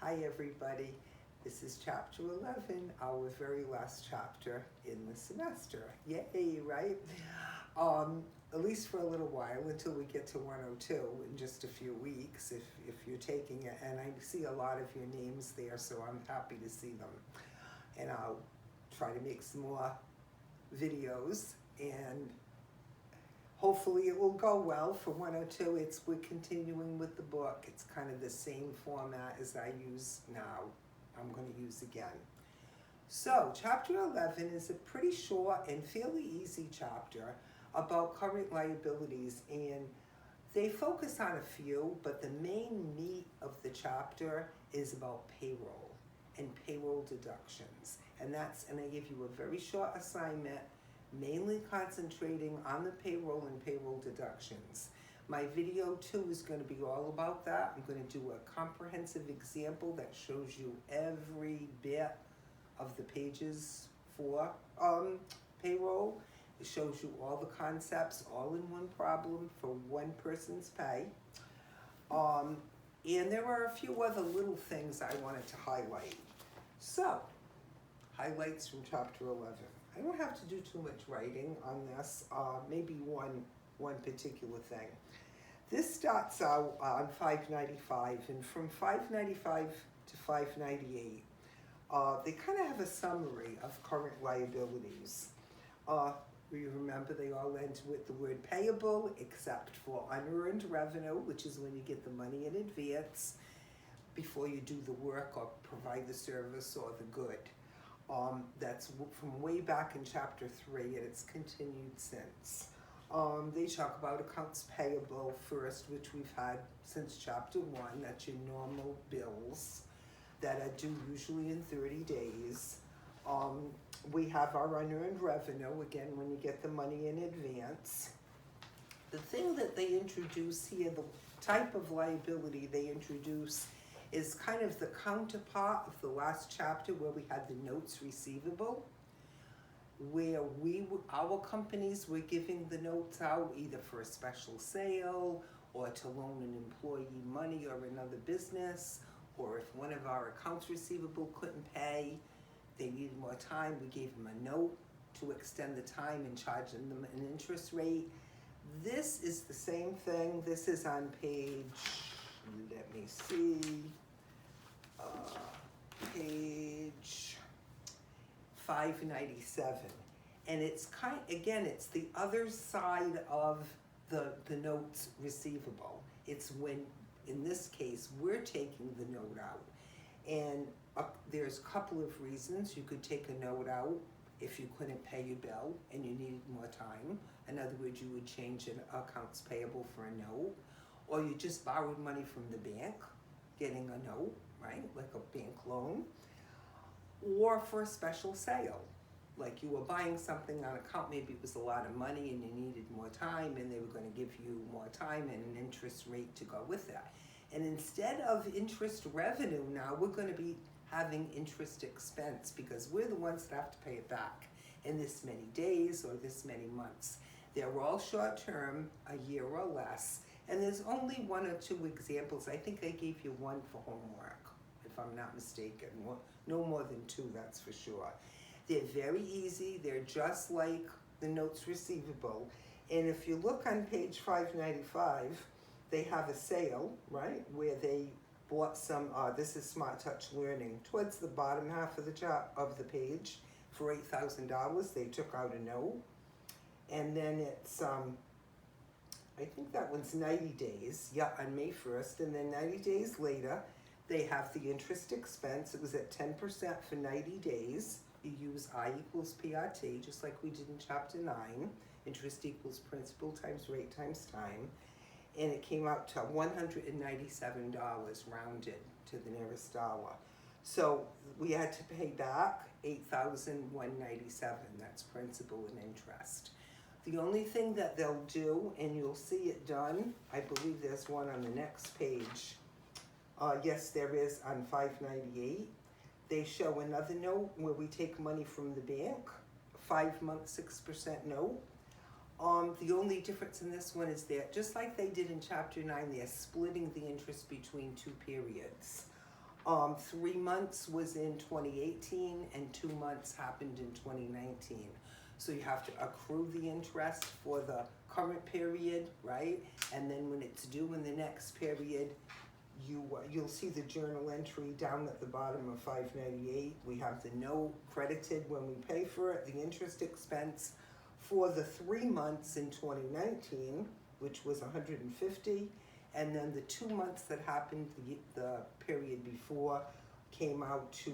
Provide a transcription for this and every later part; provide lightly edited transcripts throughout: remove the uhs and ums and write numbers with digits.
Hi everybody, this is chapter 11, our very last chapter in the semester. Yay, right? At least for a little while until we get to 102 in just a few weeks if you're taking it. And I see a lot of your names there, so I'm happy to see them. And I'll try to make some more videos and hopefully it will go well for 102. We're continuing with the book. It's kind of the same format as I use now. I'm going to use again. So chapter 11 is a pretty short and fairly easy chapter about current liabilities, and they focus on a few, but the main meat of the chapter is about payroll and payroll deductions. And I give you a very short assignment, mainly concentrating on the payroll and payroll deductions. My video 2 is going to be all about that. I'm going to do a comprehensive example that shows you every bit of the pages for payroll. It shows you all the concepts all in one problem for one person's pay. And there are a few other little things I wanted to highlight. So, highlights from chapter 11. I don't have to do too much writing on this, maybe one particular thing. This starts out on 595, and from 595 to 598, they kind of have a summary of current liabilities. You remember they all end with the word payable, except for unearned revenue, which is when you get the money in advance before you do the work or provide the service or the good. That's from way back in chapter 3, and it's continued since. They talk about accounts payable first, which we've had since chapter 1. That's your normal bills that are due usually in 30 days. We have our unearned revenue, again, when you get the money in advance. The thing that they introduce here, the type of liability they introduce, is kind of the counterpart of the last chapter where we had the notes receivable, where our companies were giving the notes out either for a special sale or to loan an employee money or another business, or if one of our accounts receivable couldn't pay, they needed more time, we gave them a note to extend the time and charge them an interest rate. This is the same thing. This is on page, let me see, page 597. And it's it's the other side of the notes receivable. It's when, in this case, we're taking the note out. And there's a couple of reasons you could take a note out if you couldn't pay your bill and you needed more time. In other words, you would change an accounts payable for a note, or you just borrowed money from the bank, getting a note, right, like a bank loan, or for a special sale. Like you were buying something on account, maybe it was a lot of money and you needed more time and they were going to give you more time and an interest rate to go with that. And instead of interest revenue now, we're going to be having interest expense because we're the ones that have to pay it back in this many days or this many months. They're all short term, a year or less, and there's only 1 or 2 examples. I think I gave you 1 for homework, if I'm not mistaken. No more than 2, that's for sure. They're very easy. They're just like the notes receivable. And if you look on page 595, they have a sale, right, where they bought some, this is Smart Touch Learning, towards the bottom half of the page for $8,000. They took out a note. And then it's, I think that one's 90 days, yeah, on May 1st. And then 90 days later, they have the interest expense. It was at 10% for 90 days. You use I equals PRT, just like we did in chapter 9. Interest equals principal times rate times time. And it came out to $197 rounded to the nearest dollar. So we had to pay back $8,197. That's principal and interest. The only thing that they'll do, and you'll see it done, I believe there's one on the next page. Yes, there is on 598. They show another note where we take money from the bank, 5-month 6% note. The only difference in this one is that, just like they did in chapter 9, they're splitting the interest between 2 periods. 3 months was in 2018 and 2 months happened in 2019. So you have to accrue the interest for the current period, right? And then when it's due in the next period, you'll see the journal entry down at the bottom of 598. We have the note credited when we pay for it, the interest expense for the 3 months in 2019, which was 150, and then the 2 months that happened the period before came out to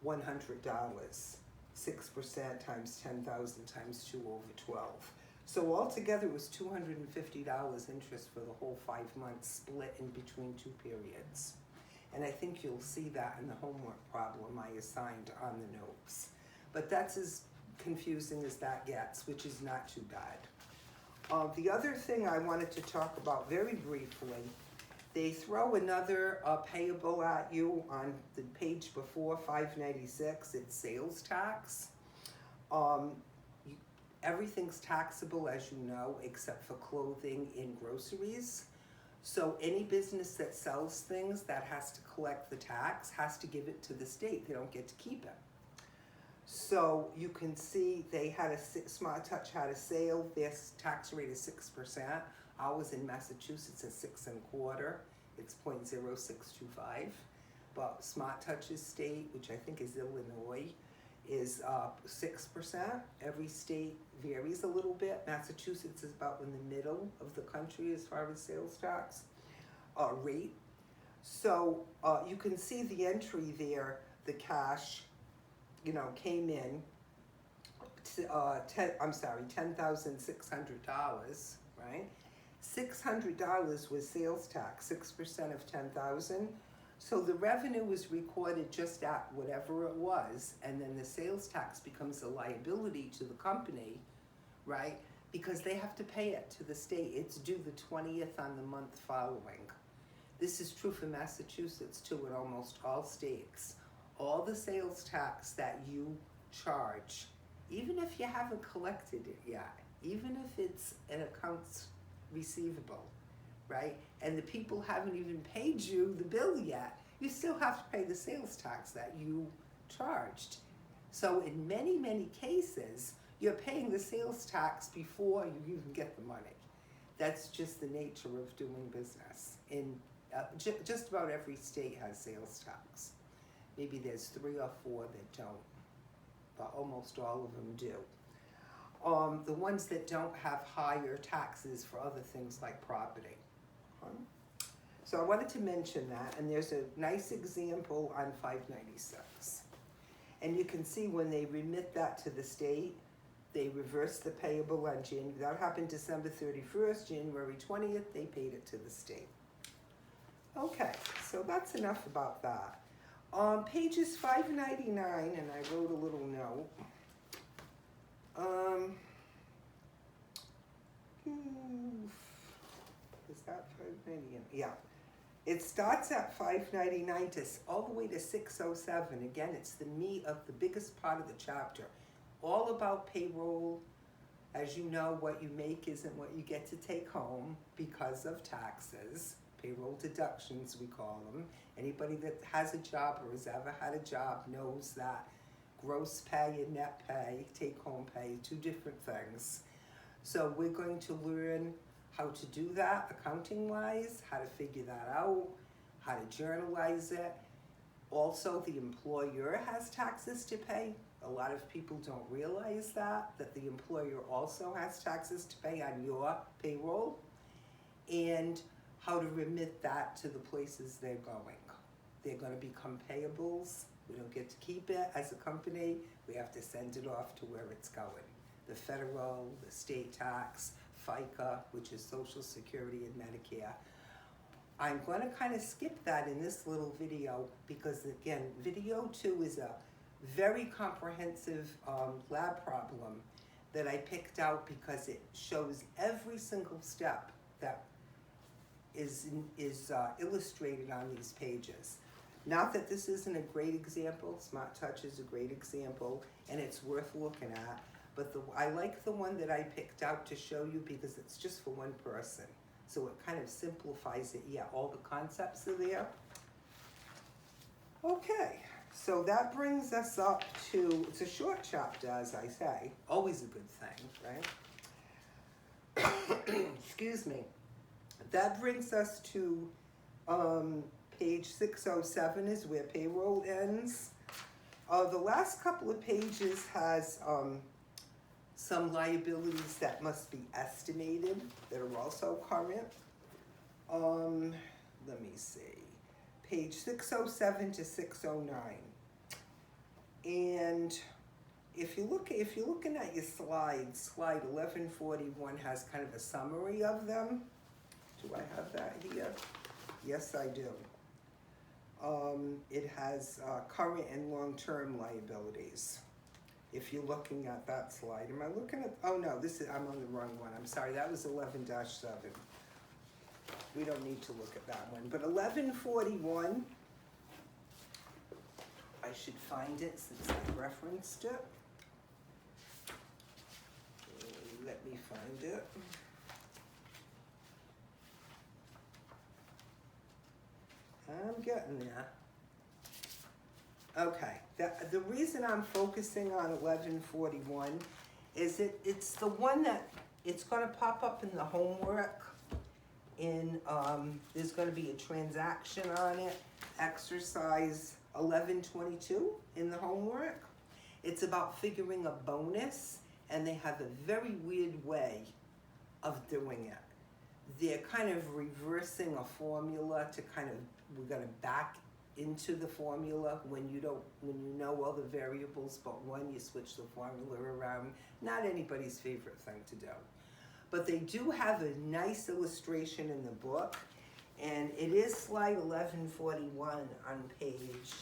$100. 6% times 10,000 times 2 over 12. So altogether it was $250 interest for the whole 5 months, split in between 2 periods. And I think you'll see that in the homework problem I assigned on the notes. But that's as confusing as that gets, which is not too bad. The other thing I wanted to talk about very briefly, they throw another payable at you on the page before 596, it's sales tax. Everything's taxable, as you know, except for clothing and groceries. So any business that sells things that has to collect the tax has to give it to the state. They don't get to keep it. So you can see they had Smart Touch had a sale. Their tax rate is 6%. Ours in Massachusetts is 6 1/4. It's 0.0625. But Smart Touch's state, which I think is Illinois, is 6%. Every state varies a little bit. Massachusetts is about in the middle of the country as far as sales tax rate. So you can see the entry there, the cash, came in $10,600, right? $600 was sales tax, 6% of 10,000. So the revenue was recorded just at whatever it was, and then the sales tax becomes a liability to the company, right? Because they have to pay it to the state. It's due the 20th on the month following. This is true for Massachusetts too, in almost all states. All the sales tax that you charge, even if you haven't collected it yet, even if it's an accounts receivable, right? And the people haven't even paid you the bill yet, you still have to pay the sales tax that you charged. So in many, many cases, you're paying the sales tax before you even get the money. That's just the nature of doing business. In just about every state has sales tax. Maybe there's 3 or 4 that don't, but almost all of them do. The ones that don't have higher taxes for other things like property. So I wanted to mention that, and there's a nice example on 596. And you can see when they remit that to the state, they reverse the payable on January. That happened December 31st, January 20th, they paid it to the state. Okay, so that's enough about that. Pages 599, and I wrote a little note. Is that 599? Yeah. It starts at 599 to all the way to 607. Again, it's the meat of the biggest part of the chapter. All about payroll. As you know, what you make isn't what you get to take home because of taxes. Payroll deductions, we call them. Anybody that has a job or has ever had a job knows that gross pay and net pay, take-home pay, 2 different things. So we're going to learn how to do that accounting-wise, how to figure that out, how to journalize it. Also, the employer has taxes to pay. A lot of people don't realize that the employer also has taxes to pay on your payroll, and how to remit that to the places they're going. They're going to become payables. We don't get to keep it as a company. We have to send it off to where it's going. The federal, the state tax, FICA, which is Social Security and Medicare. I'm going to kind of skip that in this little video because, again, video 2 is a very comprehensive lab problem that I picked out because it shows every single step that is illustrated on these pages. Not that this isn't a great example. Smart Touch is a great example, and it's worth looking at. But I like the one that I picked out to show you because it's just for one person. So it kind of simplifies it. Yeah, all the concepts are there. Okay, so that brings us up to, it's a short chapter, as I say, always a good thing, right? Excuse me. That brings us to page 607 is where payroll ends. The last couple of pages has some liabilities that must be estimated that are also current. Let me see. Page 607 to 609. And if you're looking at your slides, slide 1141 has kind of a summary of them. Do I have that here? Yes, I do. It has current and long-term liabilities. If you're looking at that slide, am I looking at? Oh no, I'm on the wrong one. I'm sorry. That was 11-7. We don't need to look at that one. But 1141, I should find it since I referenced it. Let me find it. I'm getting there. Okay, the reason I'm focusing on 1141 is it's the one that it's going to pop up in the homework. There's going to be a transaction on it, exercise 1122 in the homework. It's about figuring a bonus, and they have a very weird way of doing it. They're kind of reversing a formula to we're going to back into the formula when you know all the variables, but when you switch the formula around. Not anybody's favorite thing to do. But they do have a nice illustration in the book, and it is slide 1141 on page,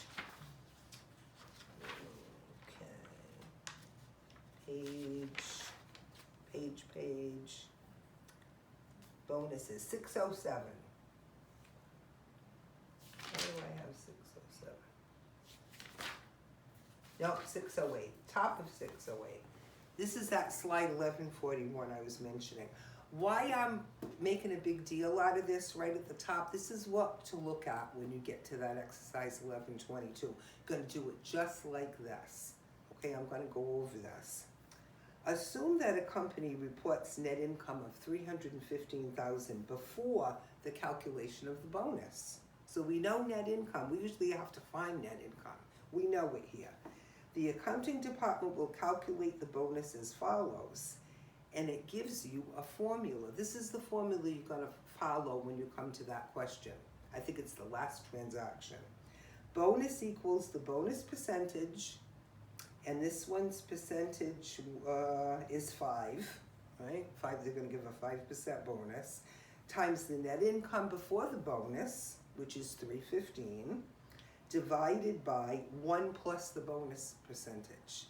page, bonuses, 607. Why do I have 607? No, 608, top of 608. This is that slide 1141 I was mentioning. Why I'm making a big deal out of this right at the top, this is what to look at when you get to that exercise 1122. Going to do it just like this. Okay, I'm going to go over this. Assume that a company reports net income of $315,000 before the calculation of the bonus. So we know net income. We usually have to find net income. We know it here. The accounting department will calculate the bonus as follows, and it gives you a formula. This is the formula you're going to follow when you come to that question. I think it's the last transaction. Bonus equals the bonus percentage, and this one's percentage is 5, right? 5, they're going to give a 5% bonus, times the net income before the bonus, which is $315, divided by 1 plus the bonus percentage,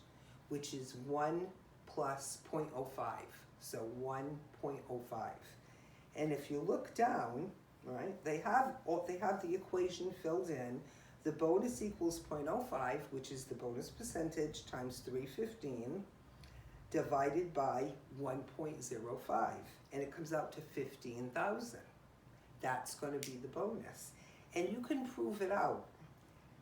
which is 1 plus 0.05, so 1.05. And if you look down, right, they have the equation filled in. The bonus equals 0.05, which is the bonus percentage, times 315, divided by 1.05, and it comes out to 15,000. That's going to be the bonus. And you can prove it out.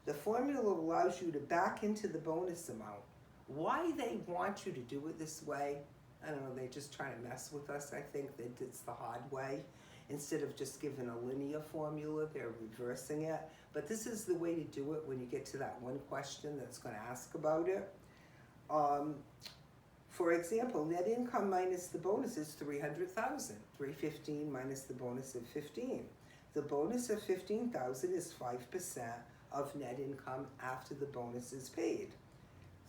The formula allows you to back into the bonus amount. Why they want you to do it this way, I don't know, they're just trying to mess with us. I think that it's the hard way. Instead of just giving a linear formula, they're reversing it. But this is the way to do it when you get to that one question that's going to ask about it. For example, net income minus the bonus is $300,000. $315 minus the bonus of 15. The bonus of 15,000 is 5% of net income after the bonus is paid.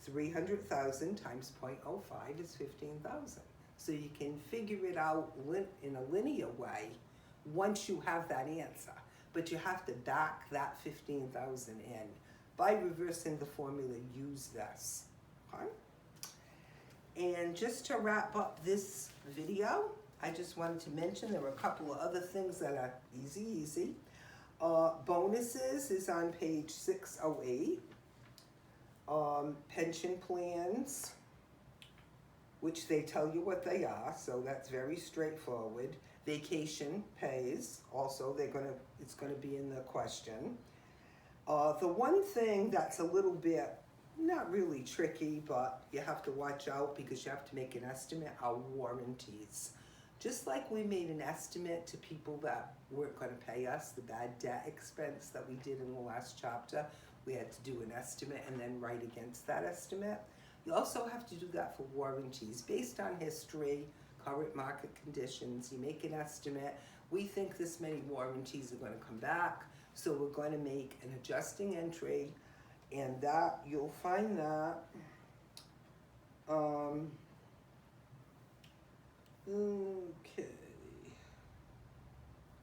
300,000 times 0.05 is 15,000. So you can figure it out in a linear way once you have that answer. But you have to back that 15,000 in. By reversing the formula, use this. Okay? And just to wrap up this video, I just wanted to mention there are a couple of other things that are easy. Bonuses is on page 608. Pension plans, which they tell you what they are, so that's very straightforward. Vacation pays, also it's going to be in the question. The one thing that's a little bit, not really tricky, but you have to watch out because you have to make an estimate are warranties. Just like we made an estimate to people that weren't going to pay us, the bad debt expense that we did in the last chapter, we had to do an estimate and then write against that estimate. You also have to do that for warranties. Based on history, current market conditions, you make an estimate. We think this many warranties are going to come back, so we're going to make an adjusting entry, and that, you'll find that, okay,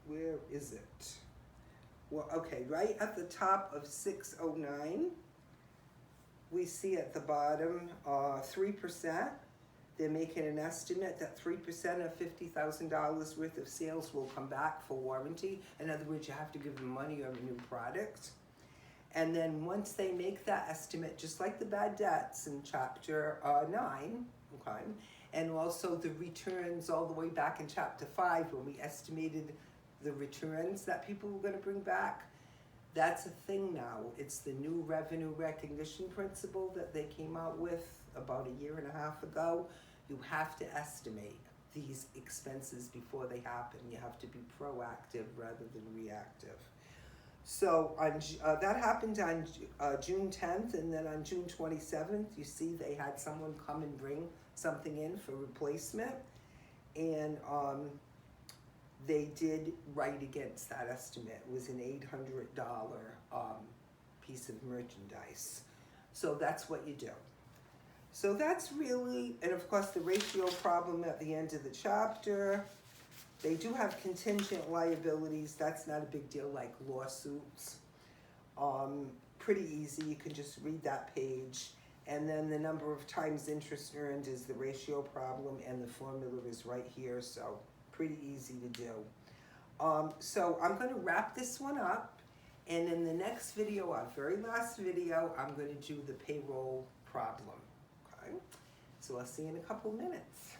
where is it? Well, okay, right at the top of 609, we see at the bottom 3%. They're making an estimate that 3% of $50,000 worth of sales will come back for warranty. In other words, you have to give them money on a new product. And then once they make that estimate, just like the bad debts in chapter 9, okay, and also the returns all the way back in chapter 5 when we estimated the returns that people were going to bring back, that's a thing now. It's the new revenue recognition principle that they came out with about a year and a half ago. You have to estimate these expenses before they happen. You have to be proactive rather than reactive. So that happened on June 10th, and then on June 27th, you see they had someone come and bring something in for replacement, and they did write against that estimate. It was an $800 piece of merchandise. So that's what you do. So that's really, and of course the ratio problem at the end of the chapter. They do have contingent liabilities. That's not a big deal like lawsuits. Pretty easy, you can just read that page. And then the number of times interest earned is the ratio problem, and the formula is right here, so pretty easy to do. So I'm gonna wrap this one up, and in the next video, our very last video, I'm gonna do the payroll problem, okay? So I'll see you in a couple minutes.